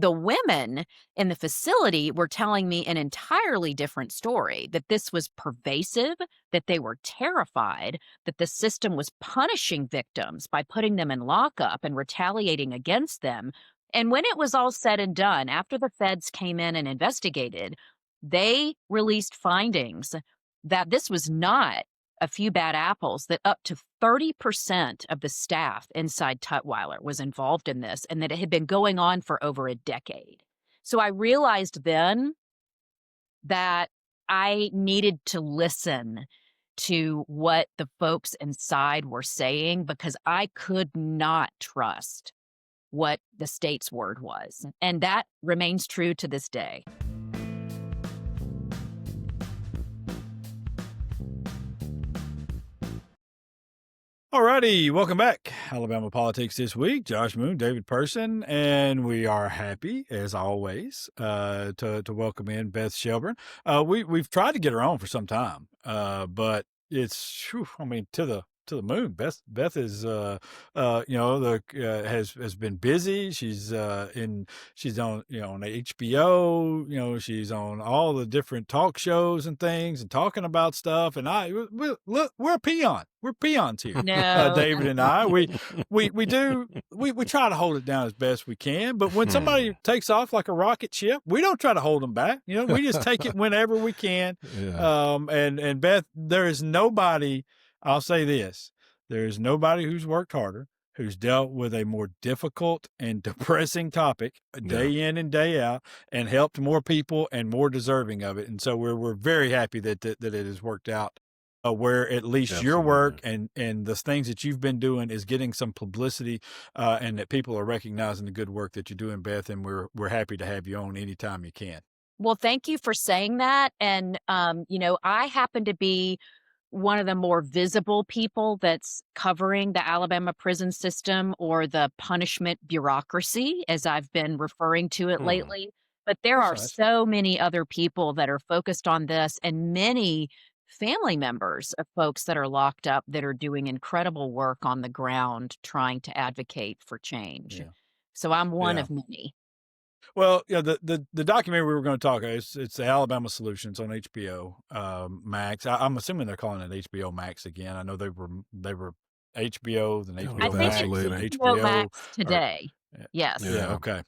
the women in the facility were telling me an entirely different story, that this was pervasive, that they were terrified, that the system was punishing victims by putting them in lockup and retaliating against them. And when it was all said and done, after the feds came in and investigated, they released findings that this was not a few bad apples, that up to 30% of the staff inside Tutwiler was involved in this, and that it had been going on for over a decade. So I realized then that I needed to listen to what the folks inside were saying, because I could not trust what the state's word was. And that remains true to this day. Alrighty, welcome back. Alabama Politics This Week. Josh Moon, David Person, and we are happy, as always, to welcome in Beth Shelburne. We've tried to get her on for some time, but it's, to the moon. Beth is, has been busy. She's on, on HBO. She's on all the different talk shows and things, and talking about stuff. And we're a peon. We're peons here. No. David and I, we try to hold it down as best we can. But when somebody takes off like a rocket ship, we don't try to hold them back. We just take it whenever we can. Yeah. And Beth, there is nobody. I'll say this. There is nobody who's worked harder, who's dealt with a more difficult and depressing topic day in and day out, and helped more people and more deserving of it. And so we're very happy that it has worked out, where at least your work and the things that you've been doing is getting some publicity, and that people are recognizing the good work that you're doing, Beth. And we're happy to have you on anytime you can. Well, thank you for saying that. And, I happen to be one of the more visible people that's covering the Alabama prison system, or the punishment bureaucracy, as I've been referring to it lately. But there are so many other people that are focused on this, and many family members of folks that are locked up that are doing incredible work on the ground trying to advocate for change. Yeah. So I'm one of many. Well, the documentary we were going to talk about, it's the Alabama Solutions on HBO Max. I'm assuming they're calling it HBO Max again. I know they were HBO, then HBO I think Max, it's and HBO Max today. Yes. Yeah. Okay.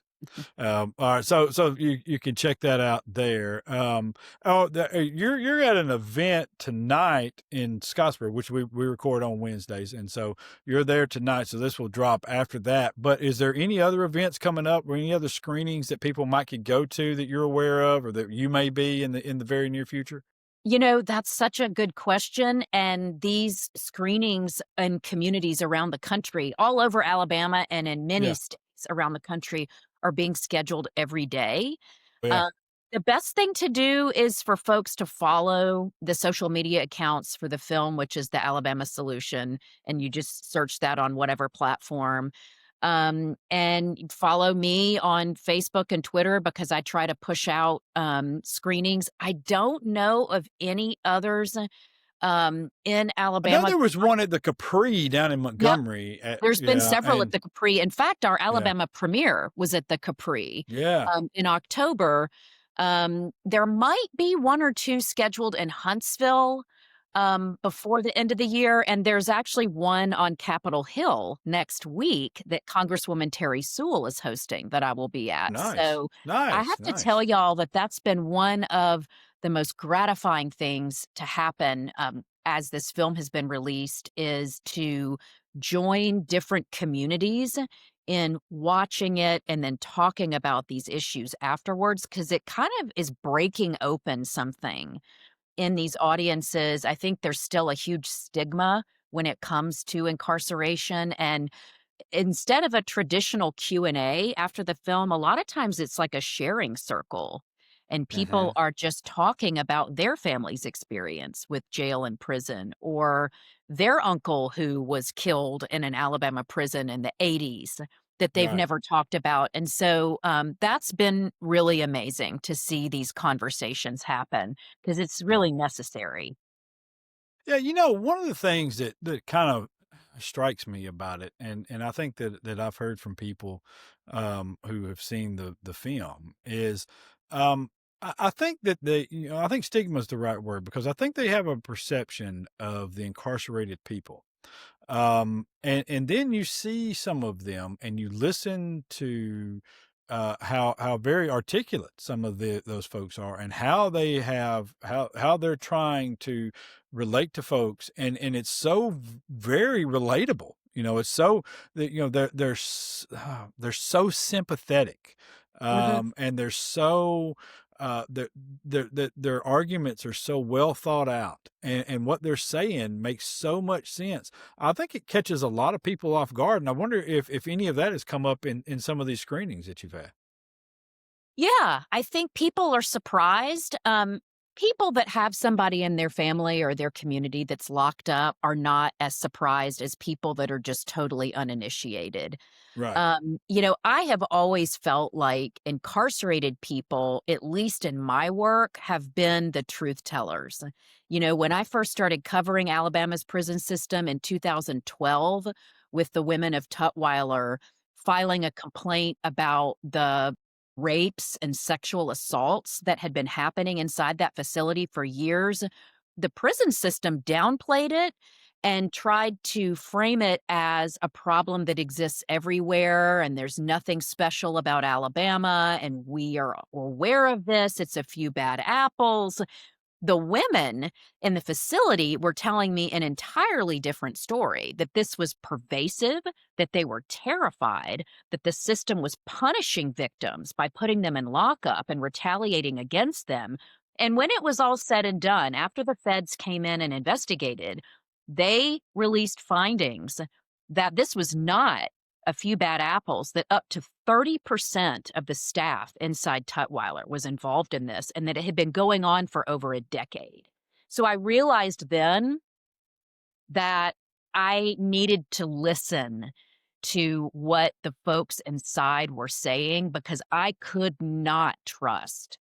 All right. So you can check that out there. You're at an event tonight in Scottsboro, which we record on Wednesdays. And so you're there tonight. So this will drop after that. But is there any other events coming up, or any other screenings that people could go to that you're aware of, or that you may be in the very near future? That's such a good question. And these screenings in communities around the country, all over Alabama and in many states around the country, are being scheduled every day. Yeah. The best thing to do is for folks to follow the social media accounts for the film, which is the Alabama Solution, and you just search that on whatever platform. And follow me on Facebook and Twitter, because I try to push out screenings. I don't know of any others in Alabama. I know there was one at the Capri down in Montgomery. There's been several at the Capri. In fact, our Alabama premiere was at the Capri in October. There might be one or two scheduled in Huntsville before the end of the year. And there's actually one on Capitol Hill next week that Congresswoman Terry Sewell is hosting that I will be at. So I have to tell y'all that that's been one of the most gratifying things to happen as this film has been released, is to join different communities in watching it and then talking about these issues afterwards, because it kind of is breaking open something in these audiences. I think there's still a huge stigma when it comes to incarceration. And instead of a traditional Q&A after the film, a lot of times it's like a sharing circle. And people are just talking about their family's experience with jail and prison, or their uncle who was killed in an Alabama prison in the 80s that they've never talked about. And so that's been really amazing to see these conversations happen, because it's really necessary. Yeah, one of the things that kind of strikes me about it, and I think that I've heard from people who have seen the film is I think that I think stigma is the right word because I think they have a perception of the incarcerated people. And then you see some of them and you listen to how very articulate some of those folks are and how they have how they're trying to relate to folks, and it's so very relatable. It's so that they're so sympathetic, Mhm. and they're so their arguments are so well thought out, and what they're saying makes so much sense. I think it catches a lot of people off guard, and I wonder if any of that has come up in some of these screenings that you've had. Yeah, I think people are surprised. People that have somebody in their family or their community that's locked up are not as surprised as people that are just totally uninitiated. Right. I have always felt like incarcerated people, at least in my work, have been the truth tellers. When I first started covering Alabama's prison system in 2012 with the women of Tutwiler filing a complaint about the rapes and sexual assaults that had been happening inside that facility for years, the prison system downplayed it and tried to frame it as a problem that exists everywhere and there's nothing special about Alabama and we are aware of this. It's a few bad apples. The women in the facility were telling me an entirely different story, that this was pervasive, that they were terrified, that the system was punishing victims by putting them in lockup and retaliating against them. And when it was all said and done, after the feds came in and investigated, they released findings that this was not a few bad apples, that up to 30% of the staff inside Tutwiler was involved in this and that it had been going on for over a decade. So I realized then that I needed to listen to what the folks inside were saying because I could not trust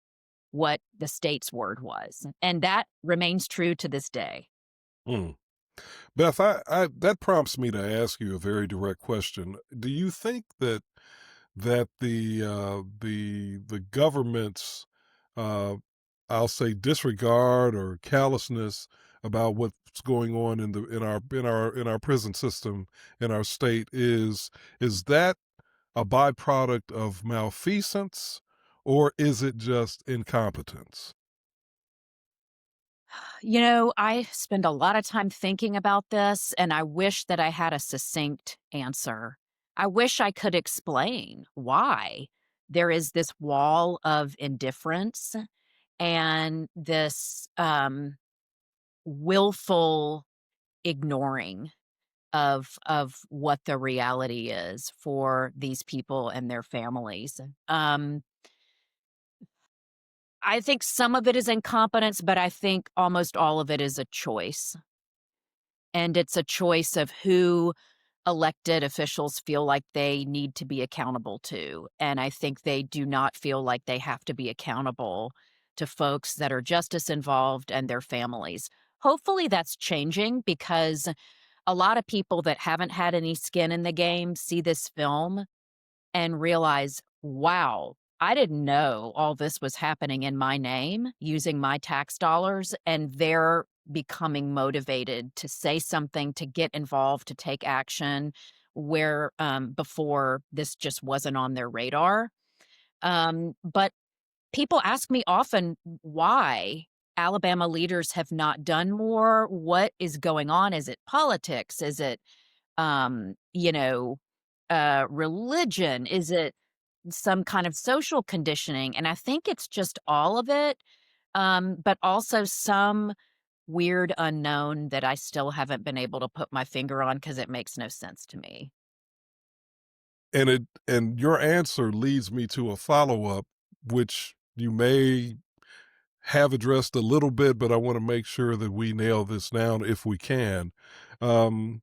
what the state's word was. And that remains true to this day. Mm. Beth, I that prompts me to ask you a very direct question. Do you think that the government's uh, I'll say disregard or callousness about what's going on in our prison system in our state is that a byproduct of malfeasance, or is it just incompetence? I spend a lot of time thinking about this, and I wish that I had a succinct answer. I wish I could explain why there is this wall of indifference and this willful ignoring of what the reality is for these people and their families. I think some of it is incompetence, but I think almost all of it is a choice. And it's a choice of who elected officials feel like they need to be accountable to. And I think they do not feel like they have to be accountable to folks that are justice involved and their families. Hopefully that's changing because a lot of people that haven't had any skin in the game see this film and realize, wow, I didn't know all this was happening in my name using my tax dollars. And they're becoming motivated to say something, to get involved, to take action where before this just wasn't on their radar. But people ask me often why Alabama leaders have not done more. What is going on? Is it politics? Is it, um, you know, religion? Is it some kind of social conditioning? And I think it's just all of it, but also some weird unknown that I still haven't been able to put my finger on because it makes no sense to me. And your answer leads me to a follow-up, which you may have addressed a little bit, but I want to make sure that we nail this down if we can. Um,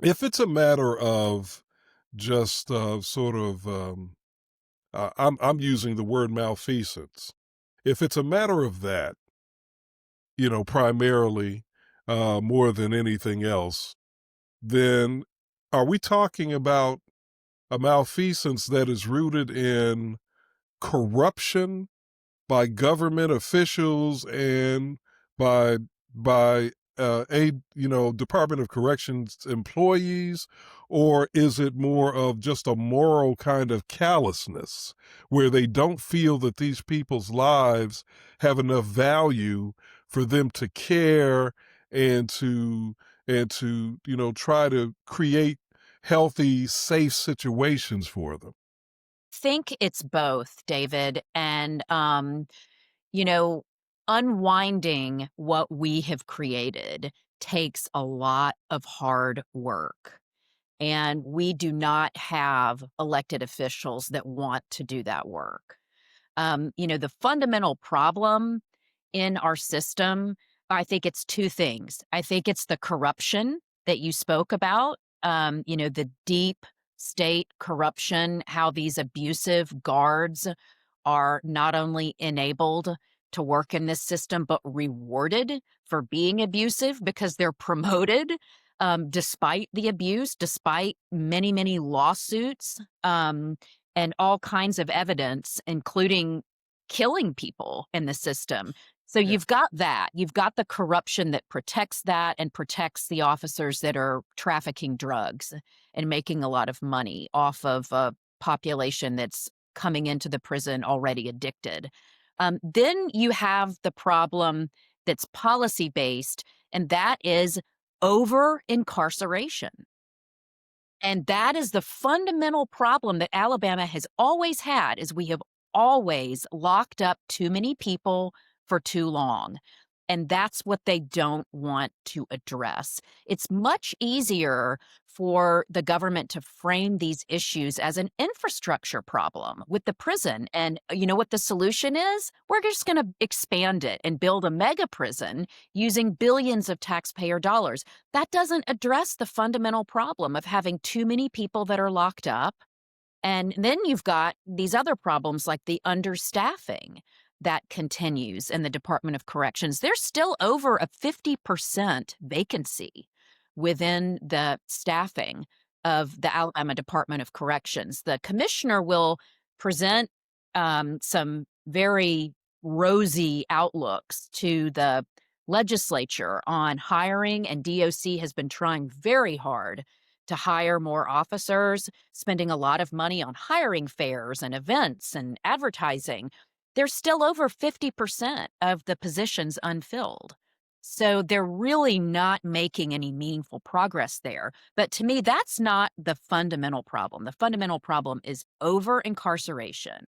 if it's a matter of just sort of, I'm using the word malfeasance. If it's a matter of that, primarily, more than anything else, then are we talking about a malfeasance that is rooted in corruption by government officials and by Department of Corrections employees, or is it more of just a moral kind of callousness where they don't feel that these people's lives have enough value for them to care and to try to create healthy, safe situations for them? Think it's both, David. And, you know, unwinding what we have created takes a lot of hard work. And we do not have elected officials that want to do that work. The fundamental problem in our system, I think it's two things. I think it's the corruption that you spoke about, the deep state corruption, how these abusive guards are not only enabled to work in this system, but rewarded for being abusive because they're promoted despite the abuse, despite many, many lawsuits and all kinds of evidence, including killing people in the system. So Yeah. you've got that. You've got the corruption that protects that and protects the officers that are trafficking drugs and making a lot of money off of a population that's coming into the prison already addicted. Then you have the problem that's policy based, and that is over incarceration. And that is the fundamental problem that Alabama has always had is we have always locked up too many people for too long. And that's what they don't want to address. It's much easier for the government to frame these issues as an infrastructure problem with the prison. And you know what the solution is? We're just going to expand it and build a mega prison using billions of taxpayer dollars. That doesn't address the fundamental problem of having too many people that are locked up. And then you've got these other problems like the understaffing that continues in the Department of Corrections. There's still over a 50% vacancy within the staffing of the Alabama Department of Corrections. The commissioner will present some very rosy outlooks to the legislature on hiring, and DOC has been trying very hard to hire more officers, spending a lot of money on hiring fairs and events and advertising. There's still over 50% of the positions unfilled. So they're really not making any meaningful progress there. But to me, that's not the fundamental problem. The fundamental problem is over incarceration.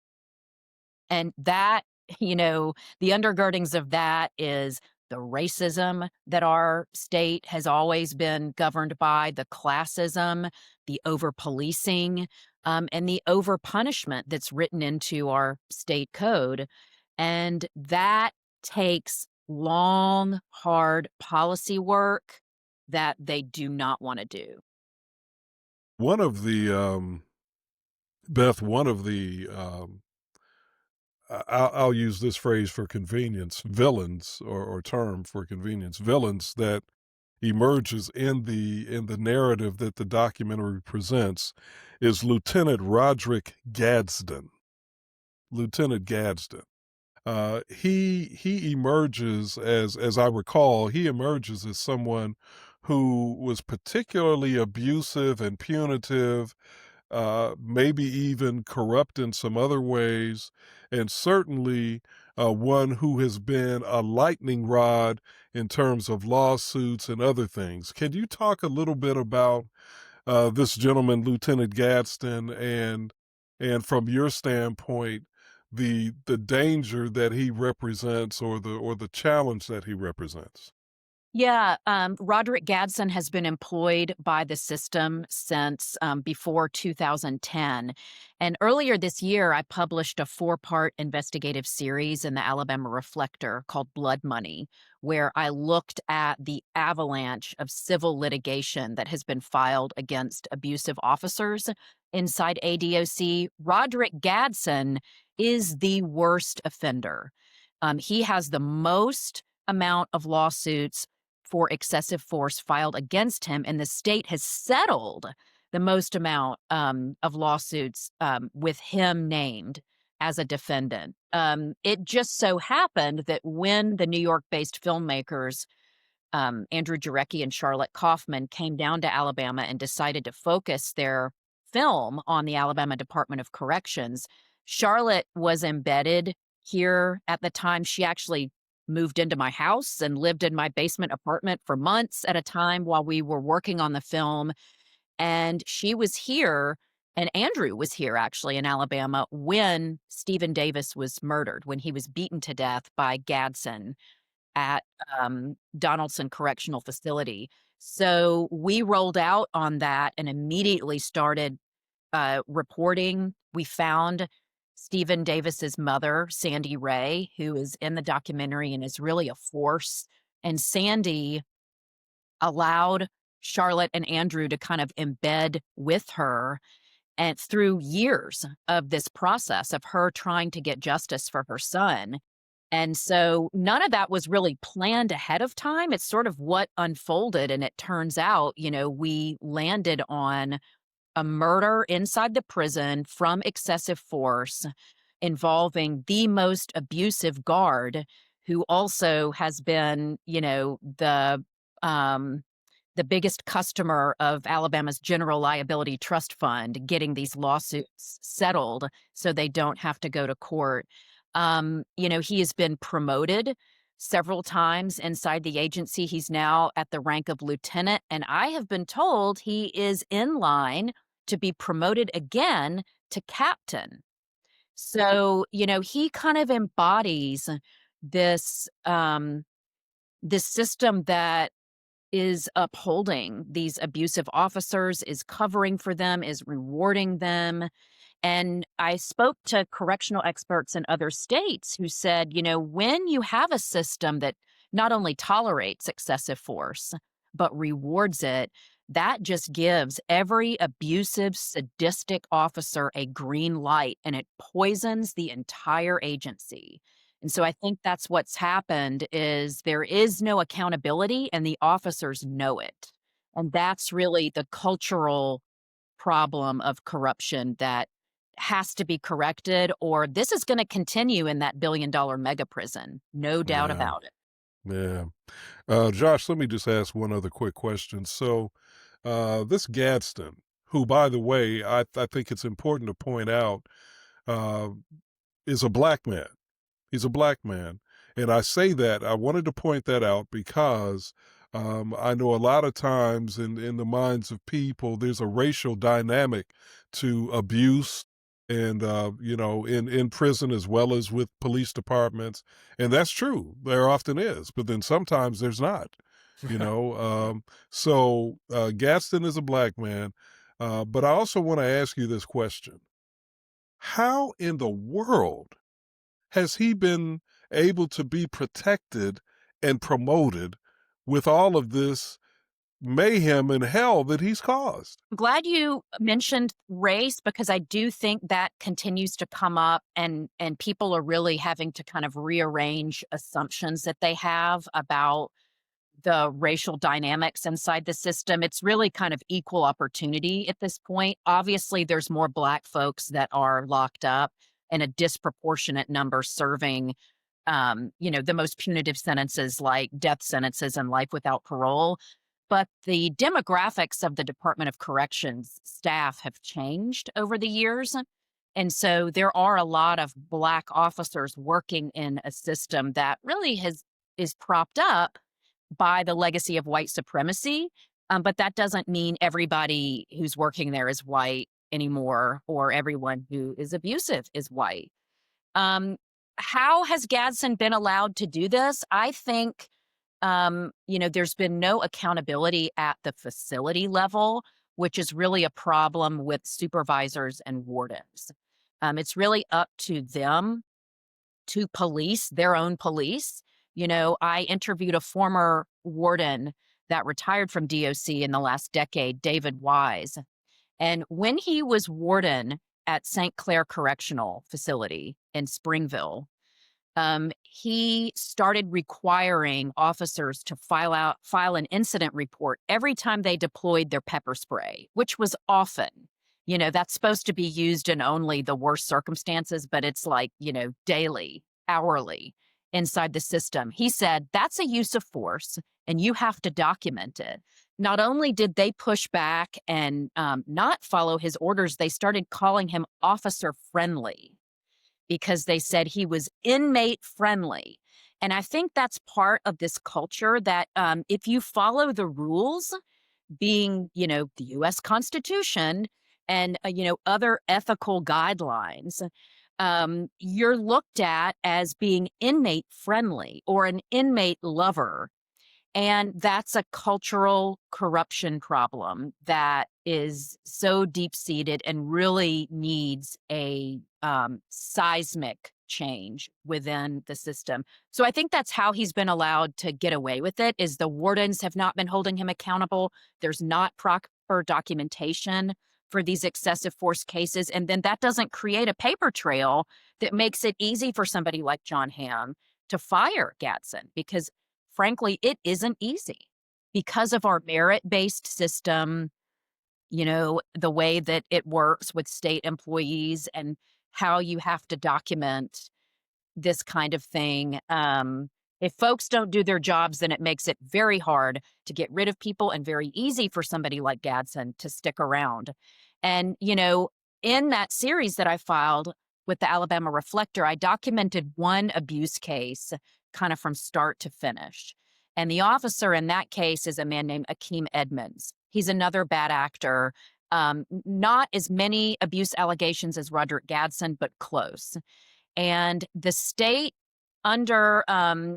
And that, the undergirdings of that is the racism that our state has always been governed by, the classism, the over policing, and the over punishment that's written into our state code. And that takes long, hard policy work that they do not want to do. One of the Beth, one of the I'll use this phrase for convenience, villains or term for convenience, villains that emerges in the narrative that the documentary presents is Lieutenant Roderick Gadsden. Lieutenant Gadsden. He emerges as I recall, he emerges as someone who was particularly abusive and punitive, maybe even corrupt in some other ways, and certainly one who has been a lightning rod in terms of lawsuits and other things. Can you talk a little bit about this gentleman, Lieutenant Gadsden, and from your standpoint, the danger that he represents or the challenge that he represents? Yeah, Roderick Gadsden has been employed by the system since before 2010. And earlier this year, I published a 4-part investigative series in the Alabama Reflector called Blood Money, where I looked at the avalanche of civil litigation that has been filed against abusive officers inside ADOC. Roderick Gadsden is the worst offender. He has the most amount of lawsuits for excessive force filed against him, and the state has settled the most amount of lawsuits with him named as a defendant. It just so happened that when the New York-based filmmakers Andrew Jarecki and Charlotte Kaufman came down to Alabama and decided to focus their film on the Alabama Department of Corrections, Charlotte was embedded here at the time. She actually moved into my house and lived in my basement apartment for months at a time while we were working on the film. And she was here, and Andrew was here actually in Alabama when Stephen Davis was murdered, when he was beaten to death by Gadsden at Donaldson Correctional Facility. So we rolled out on that and immediately started reporting. We found Stephen Davis's mother, Sandy Ray, who is in the documentary and is really a force. And Sandy allowed Charlotte and Andrew to kind of embed with her, and through years of this process of her trying to get justice for her son. And so none of that was really planned ahead of time. It's sort of what unfolded. And it turns out, we landed on a murder inside the prison from excessive force involving the most abusive guard, who also has been, the biggest customer of Alabama's General Liability Trust Fund, getting these lawsuits settled so they don't have to go to court. He has been promoted several times inside the agency. He's now at the rank of lieutenant, and I have been told he is in line to be promoted again to captain. So, he kind of embodies this this system that is upholding these abusive officers, is covering for them, is rewarding them. And I spoke to correctional experts in other states who said, when you have a system that not only tolerates excessive force, but rewards it, that just gives every abusive, sadistic officer a green light, and it poisons the entire agency. And so I think that's what's happened is there is no accountability and the officers know it. And that's really the cultural problem of corruption that has to be corrected, or this is going to continue in that billion-dollar mega prison. No doubt Yeah. about it. Yeah. Josh, let me just ask one other quick question. So this Gadsden, who, by the way, I think it's important to point out, uh, is a black man. He's a black man. And I say that, I wanted to point that out because I know a lot of times in the minds of people, there's a racial dynamic to abuse and, in prison as well as with police departments. And that's true. There often is, but then sometimes there's not, you know. Gadsden is a black man. But I also want to ask you this question. How in the world has he been able to be protected and promoted with all of this mayhem and hell that he's caused? I'm glad you mentioned race, because I do think that continues to come up, and people are really having to kind of rearrange assumptions that they have about the racial dynamics inside the system. It's really kind of equal opportunity at this point. Obviously, there's more Black folks that are locked up and a disproportionate number serving, the most punitive sentences like death sentences and life without parole. But the demographics of the Department of Corrections staff have changed over the years. And so there are a lot of Black officers working in a system that really is propped up by the legacy of white supremacy. But that doesn't mean everybody who's working there is white anymore, or everyone who is abusive is white. How has Gadsden been allowed to do this? I think, there's been no accountability at the facility level, which is really a problem with supervisors and wardens. It's really up to them to police their own police. I interviewed a former warden that retired from DOC in the last decade, David Wise. And when he was warden at St. Clair Correctional Facility in Springville, he started requiring officers to file an incident report every time they deployed their pepper spray, which was often. That's supposed to be used in only the worst circumstances, but it's like, daily, hourly inside the system. He said that's a use of force and you have to document it. Not only did they push back and not follow his orders, they started calling him officer friendly because they said he was inmate friendly. And I think that's part of this culture that if you follow the rules, being, the US Constitution and, other ethical guidelines, you're looked at as being inmate friendly or an inmate lover. And that's a cultural corruption problem that is so deep seated and really needs a seismic change within the system. So I think that's how he's been allowed to get away with it, is the wardens have not been holding him accountable. There's not proper documentation for these excessive force cases. And then that doesn't create a paper trail that makes it easy for somebody like John Hamm to fire Gadsden, because frankly, it isn't easy because of our merit-based system, the way that it works with state employees and how you have to document this kind of thing. If folks don't do their jobs, then it makes it very hard to get rid of people and very easy for somebody like Gadsden to stick around. And, in that series that I filed with the Alabama Reflector, I documented one abuse case kind of from start to finish. And the officer in that case is a man named Akeem Edmonds. He's another bad actor. Not as many abuse allegations as Roderick Gadsden, but close. And the state under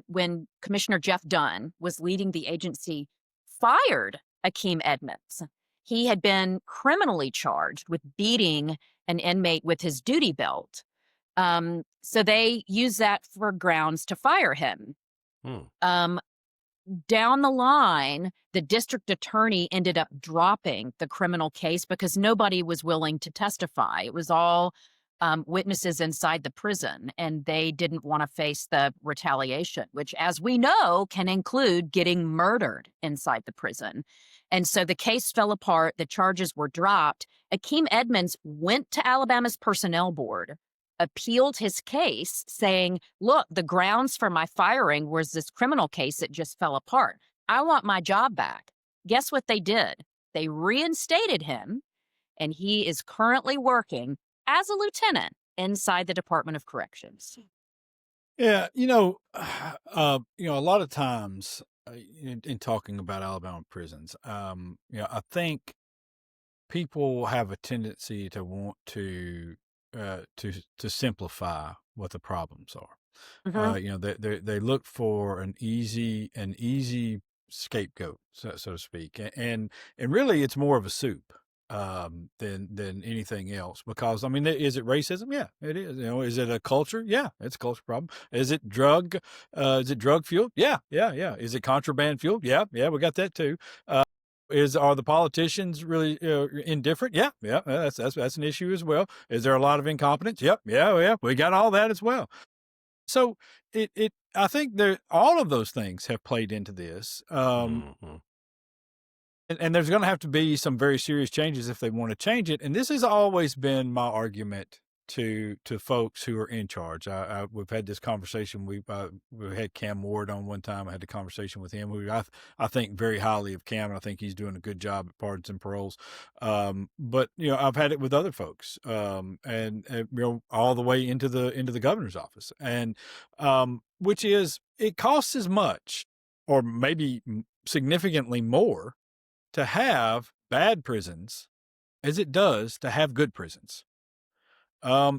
when Commissioner Jeff Dunn was leading the agency fired Akeem Edmonds. He had been criminally charged with beating an inmate with his duty belt. So they used that for grounds to fire him. Down the line, the district attorney ended up dropping the criminal case because nobody was willing to testify. It was all witnesses inside the prison, and they didn't want to face the retaliation, which, as we know, can include getting murdered inside the prison. And so the case fell apart. The charges were dropped. Akeem Edmonds went to Alabama's personnel board, appealed his case, saying, look, the grounds for my firing was this criminal case that just fell apart. I want my job back. Guess what they did? They reinstated him, and he is currently working as a lieutenant inside the Department of Corrections. Yeah, a lot of times in talking about Alabama prisons, I think people have a tendency to want to simplify what the problems are. They look for an easy scapegoat, so to speak, and really it's more of a soup than anything else. Because is it racism? Yeah, it is. Is it a culture? Yeah, it's a culture problem. Is it drug? Is it drug fueled? Yeah. Is it contraband fueled? Yeah, we got that too. Are the politicians really indifferent? Yeah, that's an issue as well. Is there a lot of incompetence? Yep, yeah, we got all that as well. So I think all of those things have played into this. And there's going to have to be some very serious changes if they want to change it. And this has always been my argument to folks who are in charge. We've had this conversation. We had Cam Ward on one time. I had a conversation with him. I think very highly of Cam, and I think he's doing a good job at pardons and paroles. But I've had it with other folks, and all the way into the governor's office, and which is, it costs as much, or maybe significantly more, to have bad prisons as it does to have good prisons.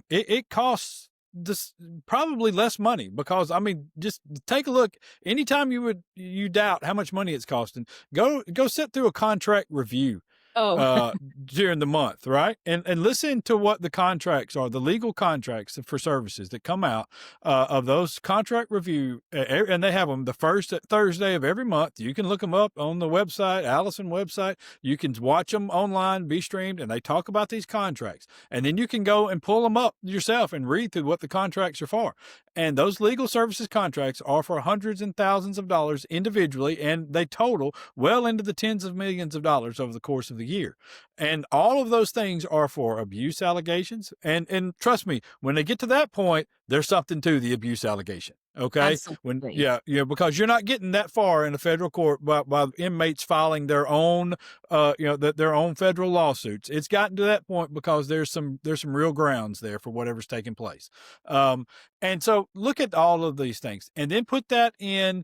It costs this probably less money, because just take a look. Anytime you doubt how much money it's costing, go sit through a contract review Oh. during the month, right? And listen to what the contracts are, the legal contracts for services that come out of those contract review, and they have them the first Thursday of every month. You can look them up on the website, Allison website. You can watch them online, be streamed, and they talk about these contracts. And then you can go and pull them up yourself and read through what the contracts are for. And those legal services contracts are for hundreds and thousands of dollars individually, and they total well into the tens of millions of dollars over the course of the year. And all of those things are for abuse allegations. And trust me, when they get to that point, there's something to the abuse allegation. Okay. Absolutely. Because you're not getting that far in a federal court by inmates filing their own, their own federal lawsuits. It's gotten to that point because there's some real grounds there for whatever's taking place. And so look at all of these things and then put that into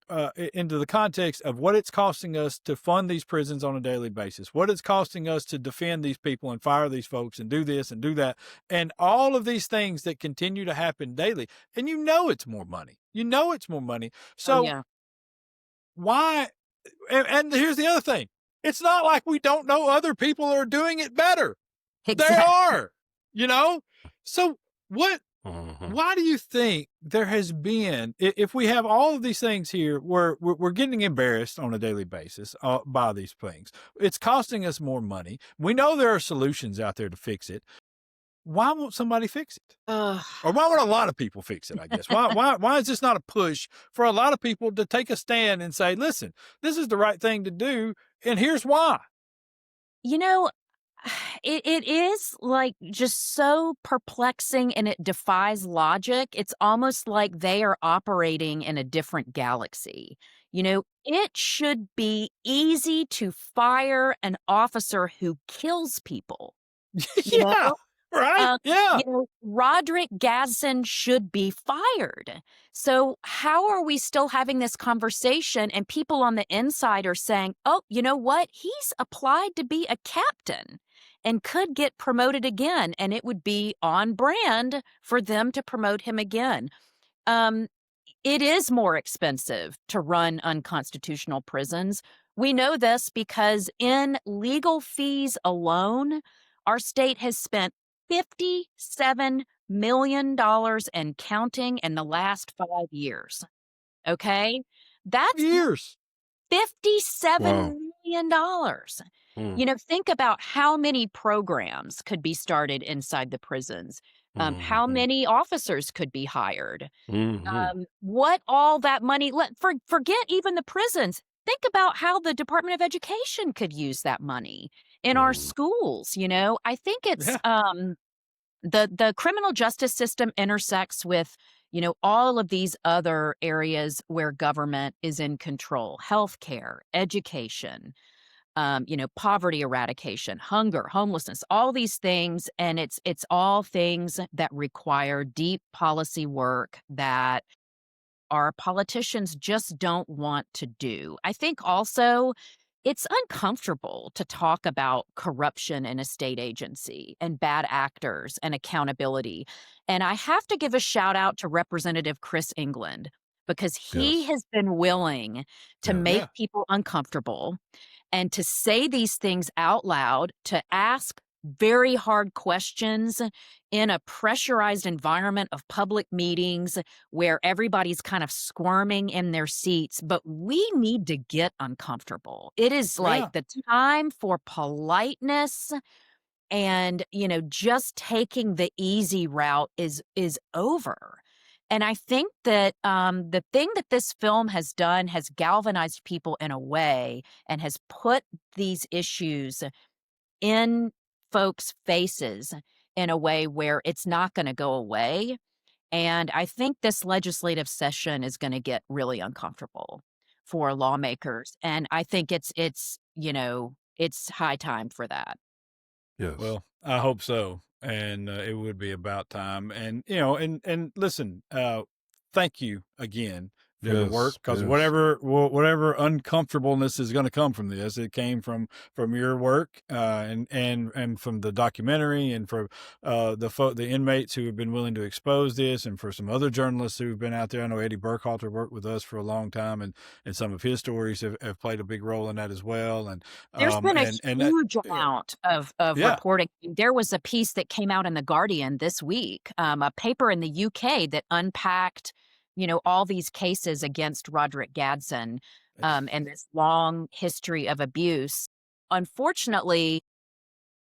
the context of what it's costing us to fund these prisons on a daily basis, what it's costing us to defend these people and fire these folks and do this and do that, and all of these things that continue to happen daily. And it's more money. Oh, So yeah. why? And here's the other thing. It's not like we don't know other people are doing it better. Exactly. They are, So what? Mhm. Why do you think there has been, if we have all of these things here, we're getting embarrassed on a daily basis by these things? It's costing us more money. We know there are solutions out there to fix it. Why won't somebody fix it? Or why won't a lot of people fix it, I guess? Why is this not a push for a lot of people to take a stand and say, listen, this is the right thing to do, and here's why? It is like just so perplexing and it defies logic. It's almost like they are operating in a different galaxy. It should be easy to fire an officer who kills people. You Yeah, know? right? Yeah. Roderick Gadsden should be fired. So how are we still having this conversation and people on the inside are saying, oh, you know what? He's applied to be a captain and could get promoted again, and it would be on brand for them to promote him again. It is more expensive to run unconstitutional prisons. We know this because in legal fees alone, our state has spent $57 million and counting in the last 5 years. Okay? That's Years. $57 Wow. million. Mm. Think about how many programs could be started inside the prisons, how Mhm. many officers could be hired, Mhm. what all that money forget even the prisons. Think about how the Department of Education could use that money in our Mm. schools. I think it's Yeah. the criminal justice system intersects with all of these other areas where government is in control: healthcare, education, poverty eradication, hunger, homelessness, all these things. And it's all things that require deep policy work that our politicians just don't want to do. I think also it's uncomfortable to talk about corruption in a state agency and bad actors and accountability. And I have to give a shout out to Representative Chris England because he Yes. has been willing to Yes. make Yeah. people uncomfortable and to say these things out loud, to ask very hard questions in a pressurized environment of public meetings where everybody's kind of squirming in their seats. But we need to get uncomfortable. It is like Yeah. the time for politeness and, just taking the easy route is over. And I think that the thing that this film has done has galvanized people in a way and has put these issues in folks' faces in a way where it's not going to go away. And I think this legislative session is going to get really uncomfortable for lawmakers. And I think it's high time for that. Yes. Well, I hope so, and it would be about time. And and listen, thank you again for the work, Yes, because yes. whatever uncomfortableness is going to come from this, it came from your work, and from the documentary, and for the inmates who have been willing to expose this, and for some other journalists who've been out there. I know Eddie Burkhalter worked with us for a long time, and some of his stories have played a big role in that as well. And There's been a that, huge amount of yeah, reporting. There was a piece that came out in The Guardian this week, a paper in the UK that unpacked, all these cases against Roderick Gadsden, and this long history of abuse. Unfortunately,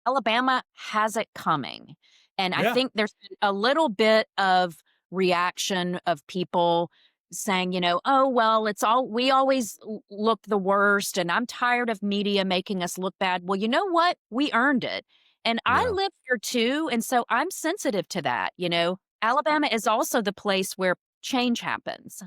Alabama has it coming. And I yeah, think there's been a little bit of reaction of people saying, oh, well, we always look the worst, and I'm tired of media making us look bad. Well, you know what? We earned it. And I Yeah. live here too. And so I'm sensitive to that. Alabama is also the place where change happens.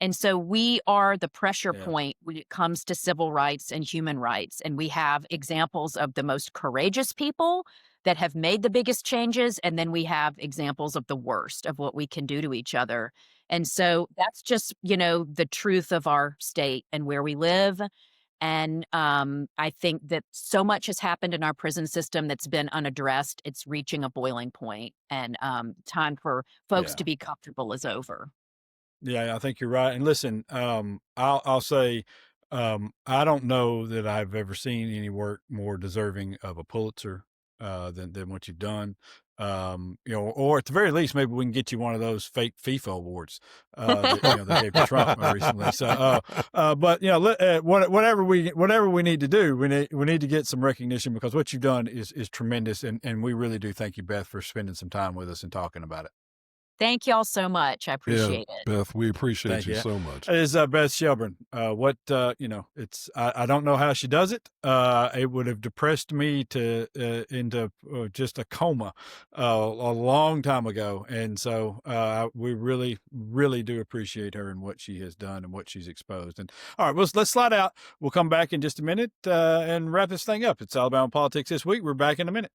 And so we are the pressure yeah, point when it comes to civil rights and human rights. And we have examples of the most courageous people that have made the biggest changes. And then we have examples of the worst of what we can do to each other. And so that's just, the truth of our state and where we live. And I think that so much has happened in our prison system that's been unaddressed. It's reaching a boiling point, and time for folks yeah. to be comfortable is over. Yeah, I think you're right. And listen, I'll say, I don't know that I've ever seen any work more deserving of a Pulitzer than what you've done. Or at the very least, maybe we can get you one of those fake FIFA awards that they gave to Trump recently. So, but whatever we need to do, we need to get some recognition, because what you've done is tremendous, and we really do thank you, Beth, for spending some time with us and talking about it. Thank y'all so much. I Yeah, appreciate it. Beth, we appreciate Thank you you. so much. It is Beth Shelburne. It's I don't know how she does it. It would have depressed me into just a coma a long time ago, and so we really, really do appreciate her and what she has done and what she's exposed. And all right, let's slide out. We'll come back in just a minute and wrap this thing up. It's Alabama Politics This Week. We're back in a minute.